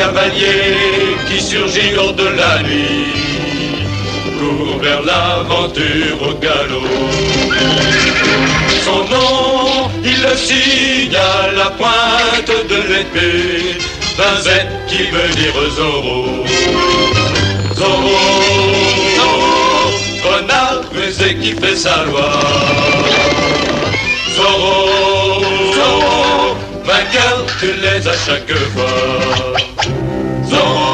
cavalier qui surgit lors de la nuit, court vers l'aventure au galop. Son nom, il le signe à la pointe de l'épée, d'un Z qui veut dire Zorro. Zorro, Zorro, renard rusé qui fait sa loi. Zorro, Zorro, vainqueur, tu l'es à chaque fois. Zorro.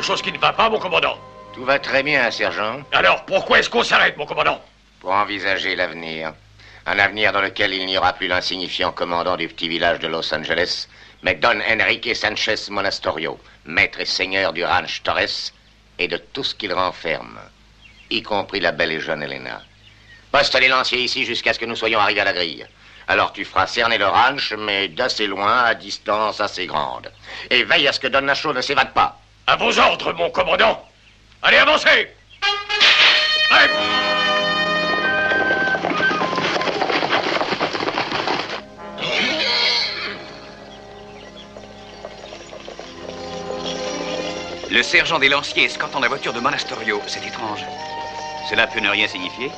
Chose qui ne va pas, mon commandant. Tout va très bien, sergent. Alors, pourquoi est-ce qu'on s'arrête, mon commandant? Pour envisager l'avenir. Un avenir dans lequel il n'y aura plus l'insignifiant commandant du petit village de Los Angeles, mais Don Enrique Sanchez Monastorio, maître et seigneur du ranch Torres, et de tout ce qu'il renferme, y compris la belle et jeune Elena. Poste les lanciers ici jusqu'à ce que nous soyons arrivés à la grille. Alors tu feras cerner le ranch, mais d'assez loin, à distance assez grande. Et veille à ce que Don Nacho ne s'évade pas. À vos ordres, mon commandant. Allez, avancez. Allez. Le sergent des lanciers escortant la voiture de Monastorio, c'est étrange. Cela peut ne rien signifier.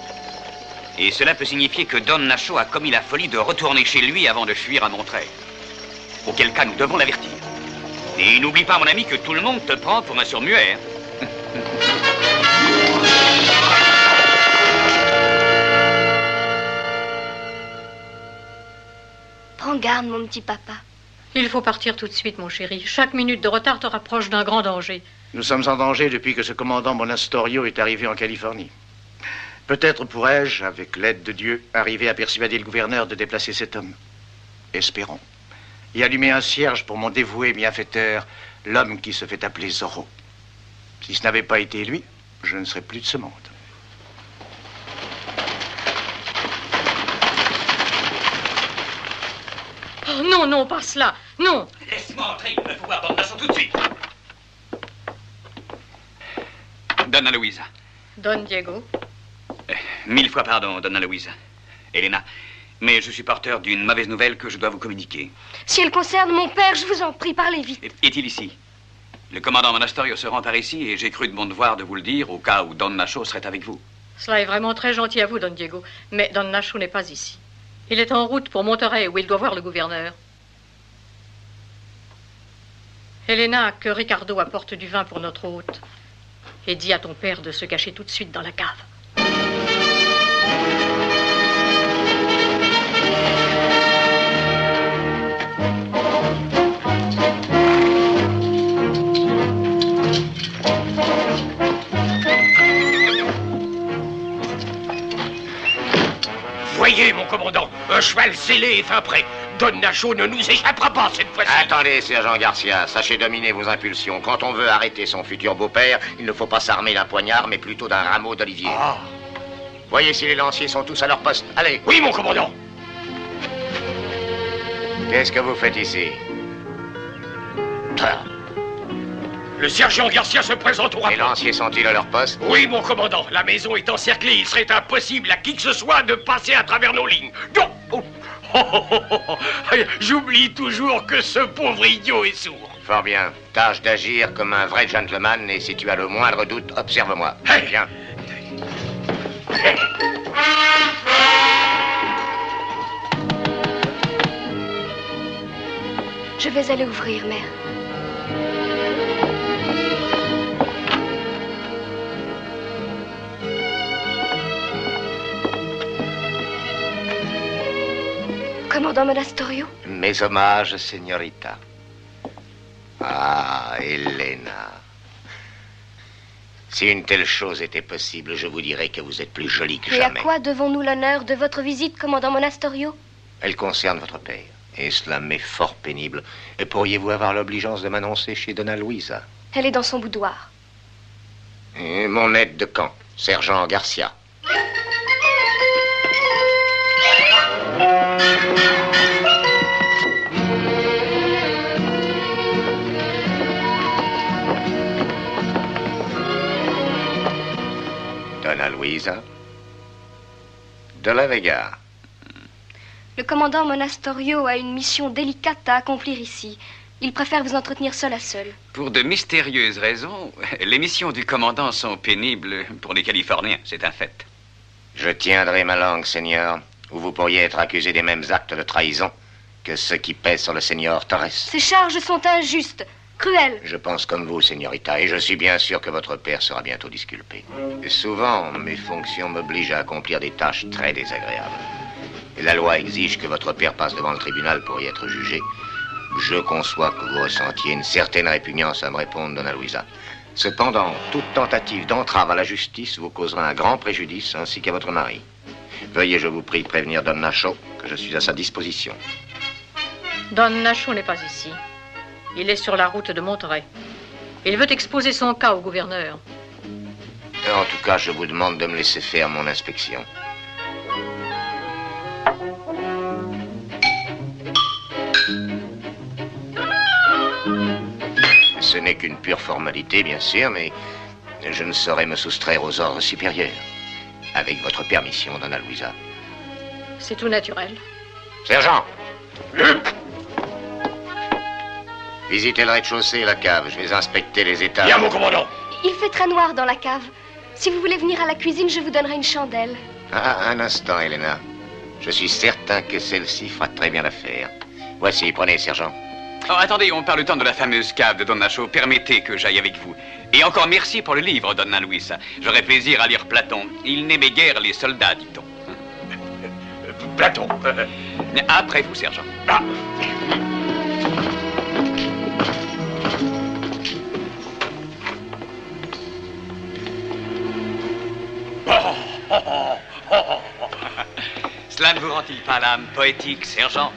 Et cela peut signifier que Don Nacho a commis la folie de retourner chez lui avant de fuir à Monterey. Auquel cas, nous devons l'avertir. Et n'oublie pas, mon ami, que tout le monde te prend pour un sourd-muet. Hein? Prends garde, mon petit papa. Il faut partir tout de suite, mon chéri. Chaque minute de retard te rapproche d'un grand danger. Nous sommes en danger depuis que ce commandant Monastorio est arrivé en Californie. Peut-être pourrais-je, avec l'aide de Dieu, arriver à persuader le gouverneur de déplacer cet homme. Espérons. Et allumer un cierge pour mon dévoué bienfaiteur, l'homme qui se fait appeler Zorro. Si ce n'avait pas été lui, je ne serais plus de ce monde. Oh, non, non, pas cela. Non. Laisse-moi entrer, il faut voir Don Nacho tout de suite. Donna Luisa. Don Diego. 1000 fois pardon, Donna Luisa. Elena, mais je suis porteur d'une mauvaise nouvelle que je dois vous communiquer. Si elle concerne mon père, je vous en prie, parlez vite. Est-il ici? Le commandant Monastorio se rend par ici et j'ai cru de mon devoir de vous le dire au cas où Don Nacho serait avec vous. Cela est vraiment très gentil à vous, Don Diego. Mais Don Nacho n'est pas ici. Il est en route pour Monterey, où il doit voir le gouverneur. Elena, que Ricardo apporte du vin pour notre hôte. Et dis à ton père de se cacher tout de suite dans la cave. Voyez, mon commandant, un cheval scellé et fin prêt. Don Nacho ne nous échappera pas cette fois-ci. Attendez, sergent Garcia, sachez dominer vos impulsions. Quand on veut arrêter son futur beau-père, il ne faut pas s'armer d'un poignard, mais plutôt d'un rameau d'olivier. Ah. Voyez si les lanciers sont tous à leur poste. Allez. Oui, mon commandant. Qu'est-ce que vous faites ici? Le sergent Garcia se présente au rapport. Les lanciers sont-ils à leur poste? Oui, mon commandant. La maison est encerclée. Il serait impossible à qui que ce soit de passer à travers nos lignes. Non. Oh. J'oublie toujours que ce pauvre idiot est sourd. Fort bien. Tâche d'agir comme un vrai gentleman et si tu as le moindre doute, observe-moi. Hey. Viens. Je vais aller ouvrir, mère. Commandant Monastorio? Mes hommages, señorita. Ah, Elena. Si une telle chose était possible, je vous dirais que vous êtes plus jolie que jamais. Et à quoi devons-nous l'honneur de votre visite, commandant Monastorio? Elle concerne votre père. Et cela m'est fort pénible. Et pourriez-vous avoir l'obligeance de m'annoncer chez Donna Luisa? Elle est dans son boudoir. Et mon aide de camp, sergent Garcia. Donna Luisa de la Vega. Le commandant Monastorio a une mission délicate à accomplir ici. Il préfère vous entretenir seul à seul. Pour de mystérieuses raisons, les missions du commandant sont pénibles pour les Californiens, c'est un fait. Je tiendrai ma langue, Seigneur, ou vous pourriez être accusé des mêmes actes de trahison que ceux qui pèsent sur le Seigneur Torres. Ces charges sont injustes, cruelles. Je pense comme vous, Señorita, et je suis bien sûr que votre père sera bientôt disculpé. Et souvent, mes fonctions m'obligent à accomplir des tâches très désagréables. Et la loi exige que votre père passe devant le tribunal pour y être jugé. Je conçois que vous ressentiez une certaine répugnance à me répondre, Donna Luisa. Cependant, toute tentative d'entrave à la justice vous causera un grand préjudice, ainsi qu'à votre mari. Veuillez, je vous prie, prévenir Don Nacho que je suis à sa disposition. Don Nacho n'est pas ici. Il est sur la route de Monterey. Il veut exposer son cas au gouverneur. En tout cas, je vous demande de me laisser faire mon inspection. Ce n'est qu'une pure formalité, bien sûr, mais je ne saurais me soustraire aux ordres supérieurs. Avec votre permission, Donna Luisa. C'est tout naturel. Sergent! Visitez le rez-de-chaussée et la cave. Je vais inspecter les étages. Bien, mon commandant. Il fait très noir dans la cave. Si vous voulez venir à la cuisine, je vous donnerai une chandelle. Ah, un instant, Helena. Je suis certain que celle-ci fera très bien l'affaire. Voici, prenez, sergent. Oh, attendez, on parle tant de la fameuse cave de Don Nacho. Permettez que j'aille avec vous. Et encore merci pour le livre, Donna Luisa. J'aurais plaisir à lire Platon. Il n'aimait guère les soldats, dit-on. Platon. Après vous, sergent. Ah. Cela ne vous rend-il pas l'âme poétique, sergent?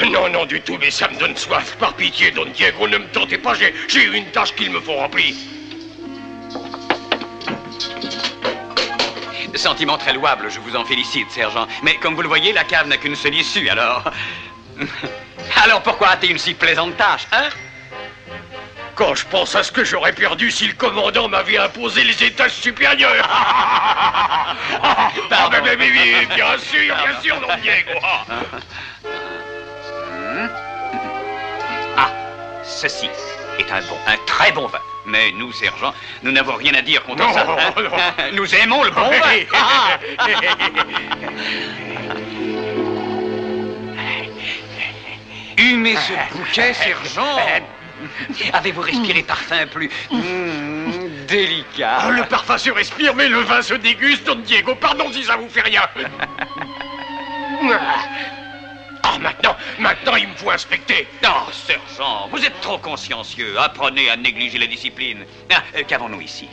Non, non, du tout, mais ça me donne soif. Par pitié, Don Diego, ne me tentez pas, j'ai eu une tâche qu'il me faut remplir. Sentiment très louable, je vous en félicite, sergent. Mais comme vous le voyez, la cave n'a qu'une seule issue, alors... Alors pourquoi hâter une si plaisante tâche, hein? Quand je pense à ce que j'aurais perdu si le commandant m'avait imposé les étages supérieurs. Ah, mais, bien sûr, Don Diego. Ah, ceci est un très bon vin. Mais nous, sergent, nous n'avons rien à dire contre ça. Hein? Non. Nous aimons le bon vin. Humez ce bouquet, sergent. Avez-vous respiré parfum plus délicat? Oh, le parfum se respire, mais le vin se déguste, Don Diego. Pardon si ça vous fait rien. Ah, maintenant, il me faut inspecter. Non, sergent, vous êtes trop consciencieux. Apprenez à négliger la discipline. Ah, qu'avons-nous ici?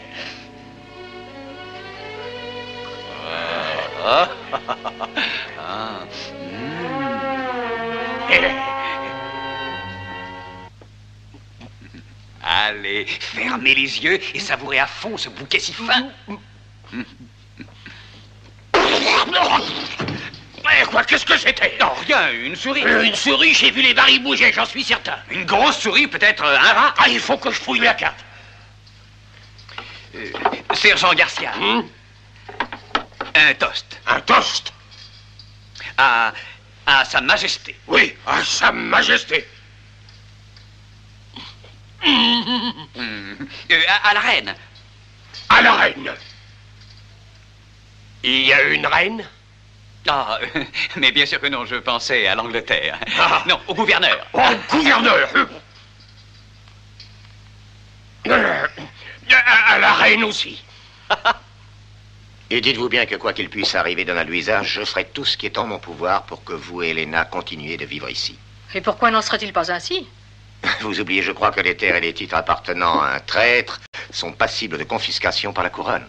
Allez, fermez les yeux et savourez à fond ce bouquet si fin. Quoi, qu'est-ce que c'était? Non, rien, une souris. Une souris, j'ai vu les barils bouger, j'en suis certain. Une grosse souris, peut-être un rat. Ah, il faut que je fouille la carte. Sergent Garcia. Un toast. Un toast? À Sa Majesté. Oui, à Sa Majesté. À la reine. À la reine. Il y a une reine? Ah, mais bien sûr que non, je pensais à l'Angleterre. Ah. Non, au gouverneur. Au gouverneur. À la reine aussi. Et dites-vous bien que quoi qu'il puisse arriver, Donna Luisa, je ferai tout ce qui est en mon pouvoir pour que vous et Helena continuiez de vivre ici. Et pourquoi n'en serait-il pas ainsi? Vous oubliez, je crois, que les terres et les titres appartenant à un traître sont passibles de confiscation par la couronne.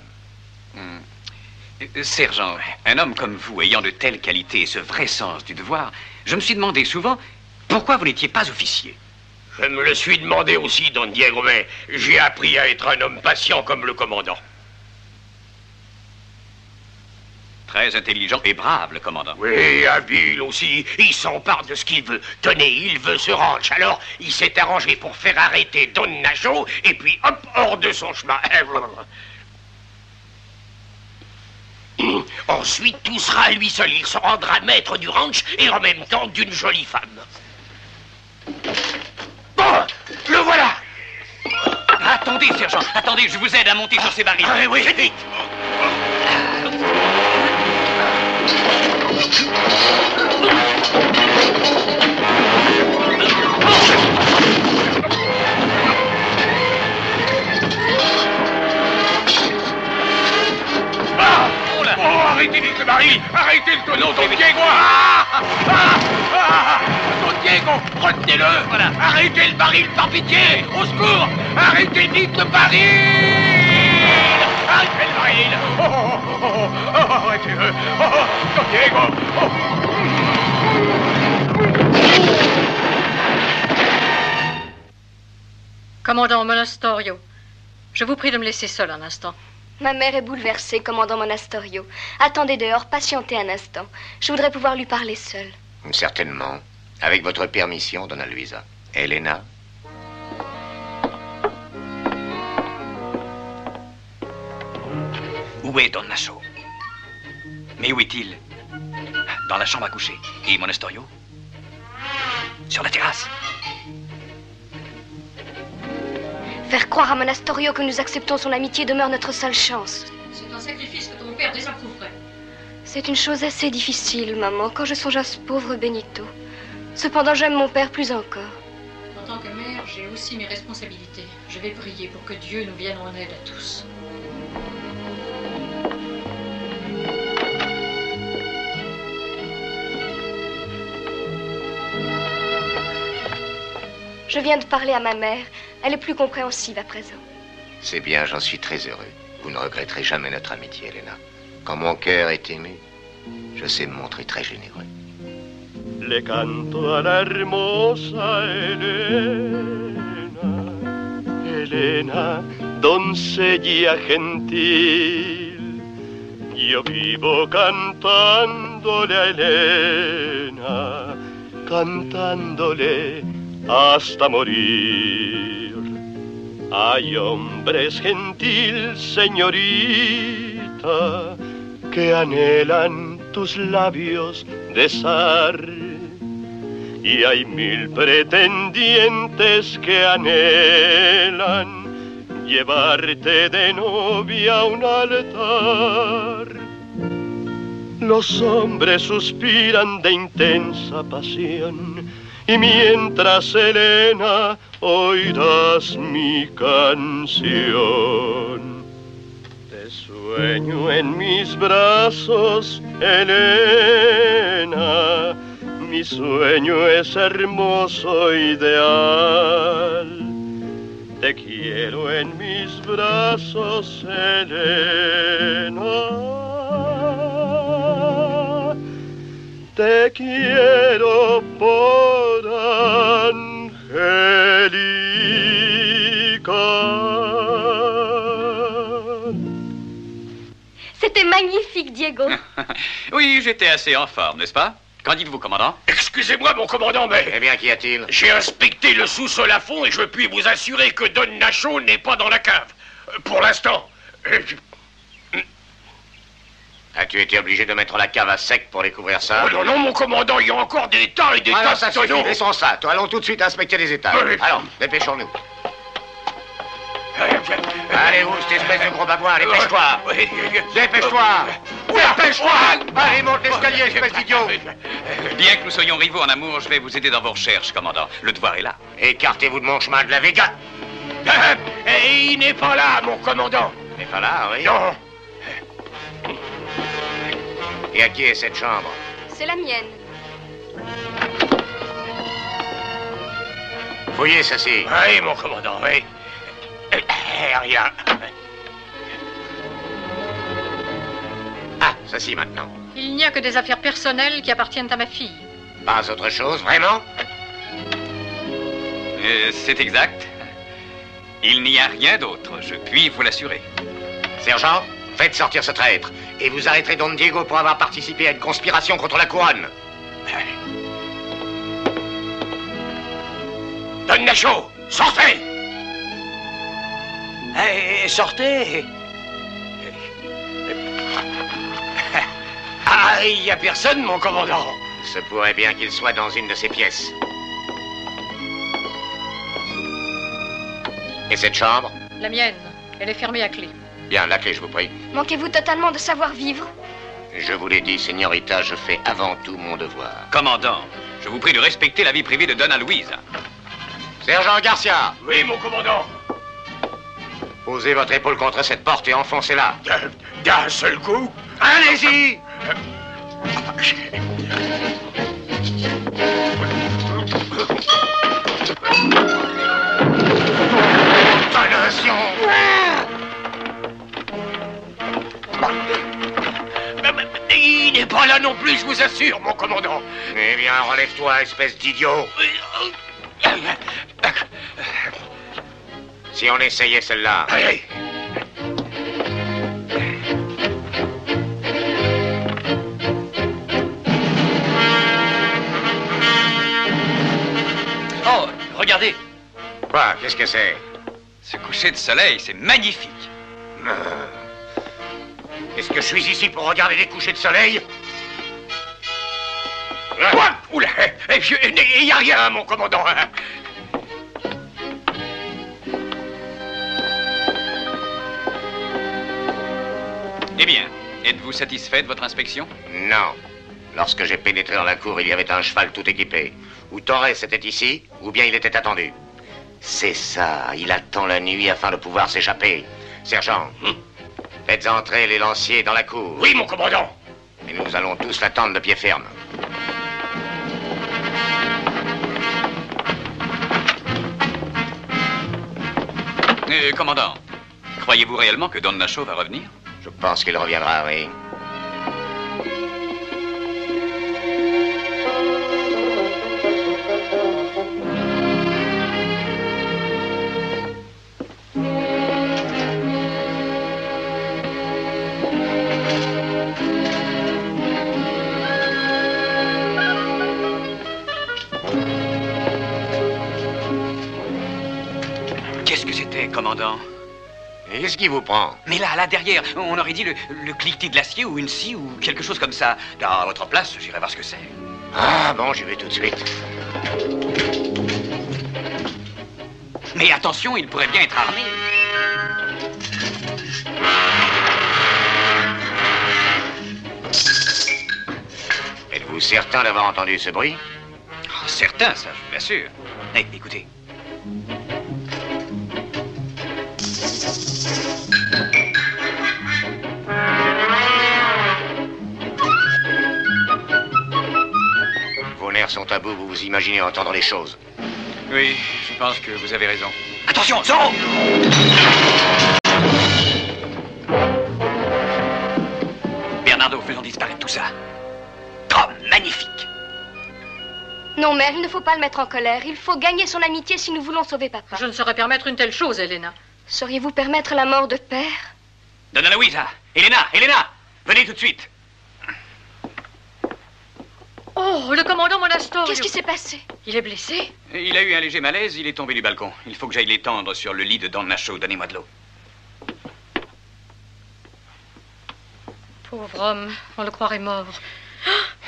Sergent, un homme comme vous, ayant de telles qualités et ce vrai sens du devoir, je me suis demandé souvent pourquoi vous n'étiez pas officier. Je me le suis demandé aussi, Don Diego, mais j'ai appris à être un homme patient comme le commandant. Très intelligent et brave, le commandant. Oui, habile aussi. Il s'empare de ce qu'il veut. Tenez, il veut ce ranch. Alors, il s'est arrangé pour faire arrêter Don Nacho, et puis hop, hors de son chemin. Ensuite, tout sera à lui seul. Il se rendra maître du ranch et en même temps d'une jolie femme. Bon, le voilà. Attendez, sergent, attendez, je vous aide à monter sur ces barils. Ah, oui, vite. Arrêtez vite le baril! Arrêtez le tonneau, Don Diego! Don Diego, retenez-le! Voilà. Arrêtez le baril, par pitié! Au secours! Arrêtez vite le baril! Arrêtez le baril! Arrêtez-le! Don Diego! Commandant Monastorio, je vous prie de me laisser seul un instant. Ma mère est bouleversée, commandant Monastorio. Attendez dehors, patientez un instant. Je voudrais pouvoir lui parler seule. Certainement. Avec votre permission, Donna Luisa. Elena? Où est Don Nacho? Mais où est-il? Dans la chambre à coucher. Et Monastorio? Sur la terrasse. Faire croire à Monastorio que nous acceptons son amitié demeure notre seule chance. C'est un sacrifice que ton père désapprouverait. C'est une chose assez difficile, maman, quand je songe à ce pauvre Benito. Cependant, j'aime mon père plus encore. En tant que mère, j'ai aussi mes responsabilités. Je vais prier pour que Dieu nous vienne en aide à tous. Je viens de parler à ma mère. Elle est plus compréhensive à présent. C'est bien, j'en suis très heureux. Vous ne regretterez jamais notre amitié, Elena. Quand mon cœur est aimé, je sais me montrer très généreux. Le canto a la hermosa Elena, Elena, doncella gentil. Yo vivo cantándole a Elena, cantándole hasta morir. Hay hombres gentil, señorita, que anhelan tus labios besar. Y hay 1000 pretendientes que anhelan llevarte de novia a un altar. Los hombres suspiran de intensa pasión, y mientras, Elena, oirás mi canción. Te sueño en mis brazos, Elena. Mi sueño es hermoso, ideal. Te quiero en mis brazos, Elena. Te quiero por angelical. C'était magnifique, Diego. Oui, j'étais assez en forme, n'est-ce pas? Qu'en dites-vous, commandant? Excusez-moi, mon commandant, mais... Eh bien, qu'y a-t-il? J'ai inspecté le sous-sol à fond et je puis vous assurer que Don Nacho n'est pas dans la cave. Pour l'instant. As-tu été obligé de mettre la cave à sec pour découvrir ça? Oh non, non, mon commandant, il y a encore des tas et des tas ça de tonneaux. suffit, laissons ça. Allons tout de suite inspecter les étages. Oui. Allons, dépêchons-nous. Allez, vous, cette espèce de gros babouin, dépêche-toi. Dépêche-toi. Dépêche-toi. Allez, monte l'escalier, espèce d'idiot. Bien que nous soyons rivaux en amour, je vais vous aider dans vos recherches, commandant. Le devoir est là. Écartez-vous de mon chemin de la Vega. Et il n'est pas là, mon commandant. Il n'est pas là, oui? Non. Et à qui est cette chambre? C'est la mienne. Fouillez ceci. Oui, mon commandant, oui. Rien. Ah, ceci maintenant. Il n'y a que des affaires personnelles qui appartiennent à ma fille. Pas autre chose, vraiment? C'est exact. Il n'y a rien d'autre, je puis vous l'assurer. Sergent, faites sortir ce traître. Et vous arrêterez Don Diego pour avoir participé à une conspiration contre la couronne. Don Nacho, sortez! Sortez! Ah, il n'y a personne, mon commandant. Il se pourrait bien qu'il soit dans une de ces pièces. Et cette chambre? La mienne. Elle est fermée à clé. Bien, la clé, je vous prie. Manquez-vous totalement de savoir-vivre? Je vous l'ai dit, señorita, je fais avant tout mon devoir. Commandant, je vous prie de respecter la vie privée de Donna Luisa. Sergent Garcia, Oui, mon commandant. posez votre épaule contre cette porte et enfoncez-la. D'un seul coup. Allez-y! Damnation! Il n'est pas là non plus, je vous assure, mon commandant. Eh bien, relève-toi, espèce d'idiot. Si on essayait celle-là. Allez. Oh, regardez. Quoi? Qu'est-ce que c'est? Ce coucher de soleil, c'est magnifique. Est-ce que je suis ici pour regarder des couchers de soleil? Quoi? Oula, il n'y a rien, mon commandant. Eh bien, êtes-vous satisfait de votre inspection? Non. Lorsque j'ai pénétré dans la cour, il y avait un cheval tout équipé. Ou Torres était ici, ou bien il était attendu. C'est ça, il attend la nuit afin de pouvoir s'échapper. Sergent, faites entrer les lanciers dans la cour. Oui, mon commandant. Et nous allons tous l'attendre de pied ferme. Commandant, croyez-vous réellement que Don Nacho va revenir? Je pense qu'il reviendra, oui. Qu'est-ce que c'était, commandant? Et qu'est-ce qui vous prend? Mais là, derrière, on aurait dit le cliquetis de l'acier ou une scie ou quelque chose comme ça. À votre place, j'irai voir ce que c'est. Ah bon, j'y vais tout de suite. Mais attention, il pourrait bien être armé. Êtes-vous certain d'avoir entendu ce bruit? Oh, certain, ça, je vous l'assure. Hey, écoutez. Vos nerfs sont à bout, vous vous imaginez entendre les choses. Oui, je pense que vous avez raison. Attention, Zorro! Bernardo, faisons disparaître tout ça. Oh, magnifique! Non, mère, il ne faut pas le mettre en colère. Il faut gagner son amitié si nous voulons sauver papa. Je ne saurais permettre une telle chose, Elena. Sauriez-vous permettre la mort de père? Donna Luisa! Elena! Venez tout de suite! Oh, le commandant Monastorio. Qu'est-ce qui s'est passé? Il est blessé? Il a eu un léger malaise, il est tombé du balcon. Il faut que j'aille l'étendre sur le lit de Don Nacho. Donnez-moi de l'eau. Pauvre homme, on le croirait mort.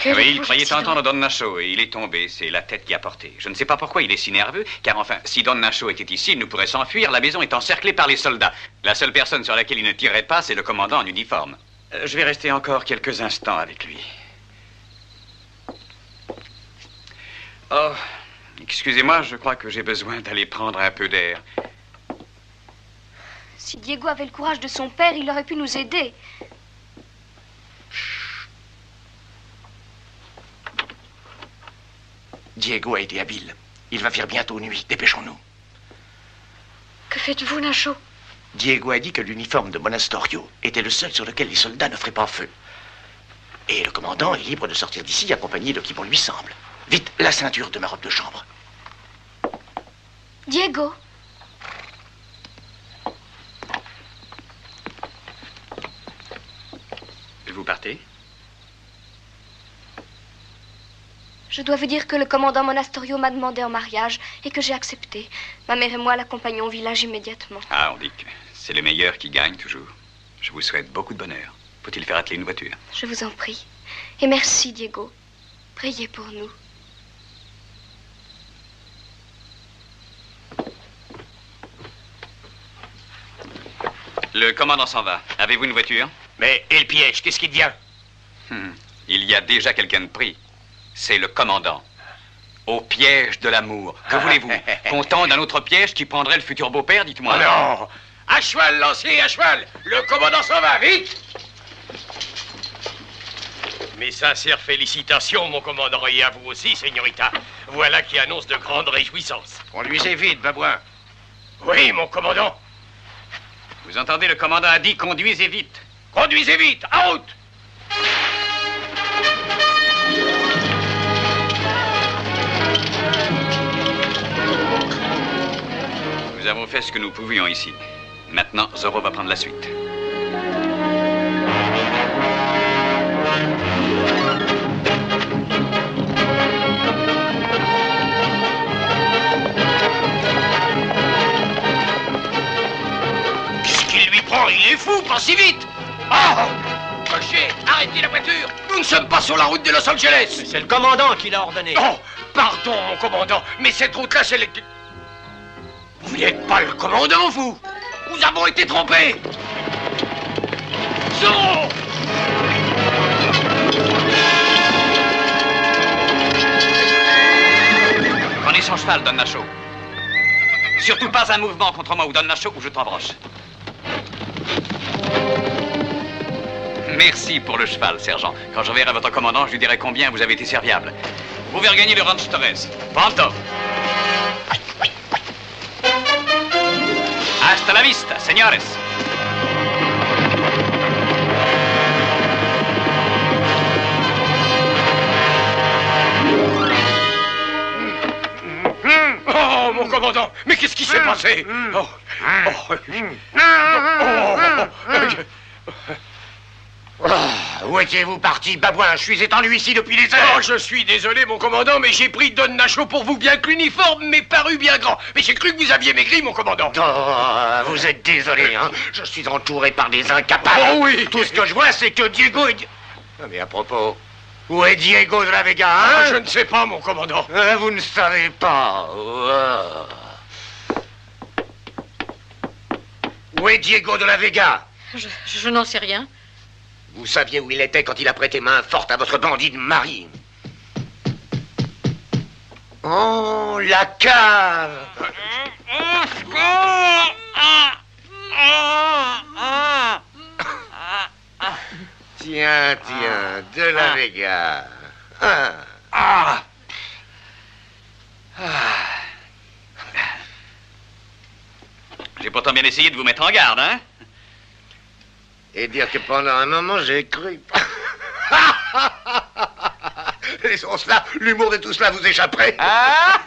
Oui, il croyait entendre Don Nacho et il est tombé. C'est la tête qui a porté. Je ne sais pas pourquoi il est si nerveux, car enfin, si Don Nacho était ici, il ne pourrait s'enfuir. La maison est encerclée par les soldats. La seule personne sur laquelle il ne tirerait pas, c'est le commandant en uniforme. Je vais rester encore quelques instants avec lui. Oh, excusez-moi, je crois que j'ai besoin d'aller prendre un peu d'air. Si Diego avait le courage de son père, il aurait pu nous aider. Diego a été habile. Il va faire bientôt nuit. Dépêchons-nous. Que faites-vous, Nacho? Diego a dit que l'uniforme de Monastorio était le seul sur lequel les soldats ne feraient pas feu. Et le commandant est libre de sortir d'ici accompagné de qui bon lui semble. Vite, la ceinture de ma robe de chambre. Diego. Vous partez? Je dois vous dire que le commandant Monastorio m'a demandé en mariage et que j'ai accepté. Ma mère et moi l'accompagnons au village immédiatement. Ah, on dit que c'est le meilleur qui gagne toujours. Je vous souhaite beaucoup de bonheur. Faut-il faire atteler une voiture? Je vous en prie. Et merci, Diego. Priez pour nous. Le commandant s'en va. Avez-vous une voiture? Mais, et le piège, qu'est-ce qui devient? Il y a déjà quelqu'un de pris. C'est le commandant. Au piège de l'amour. Que voulez-vous? Content d'un autre piège qui prendrait le futur beau-père, dites-moi. Oh non! À cheval, lancier, à cheval! Le commandant s'en va, vite! Mes sincères félicitations, mon commandant, et à vous aussi, señorita. Voilà qui annonce de grandes réjouissances. Conduisez vite, babouin. Oui, mon commandant. Vous entendez, le commandant a dit conduisez vite. Conduisez vite, en route! Nous avons fait ce que nous pouvions ici. Maintenant, Zorro va prendre la suite. Qu'est-ce qu'il lui prend? Il est fou, pas si vite! Oh! Cocher, arrêtez la voiture! Nous ne sommes pas sur la route de Los Angeles! C'est le commandant qui l'a ordonné. Oh! Pardon, mon commandant, mais cette route-là, c'est le... Vous n'êtes pas le commandant, vous! Nous avons été trompés! Zorro! Prenez son cheval, Don Nacho. Surtout pas un mouvement contre moi ou Don Nacho ou je t'embroche. Merci pour le cheval, sergent. Quand je verrai votre commandant, je lui dirai combien vous avez été serviable. Vous pouvez regagner le Ranch Torres. Pronto. Hasta la vista, señores. Oh, mon commandant! Mais qu'est-ce qui s'est passé? Oh. Où étiez-vous parti, babouin? Je suis étendu ici depuis des heures. Oh, je suis désolé, mon commandant, mais j'ai pris Don Nacho pour vous, bien que l'uniforme m'ait paru bien grand. Mais j'ai cru que vous aviez maigri, mon commandant. Oh, vous êtes désolé, hein? Je suis entouré par des incapables. Oh oui! Tout ce que je vois, c'est que Diego est... Ah, mais à propos, où est Diego de la Vega, hein? Ah, je ne sais pas, mon commandant. Vous ne savez pas. Oh. Où est Diego de la Vega? Je n'en sais rien. Vous saviez où il était quand il a prêté main forte à votre bandit de mari. Oh, la cave! Tiens, de la Vega. J'ai pourtant bien essayé de vous mettre en garde, hein? Et dire que pendant un moment, j'ai cru. Laissons cela, l'humour de tout cela vous échapperait. Ah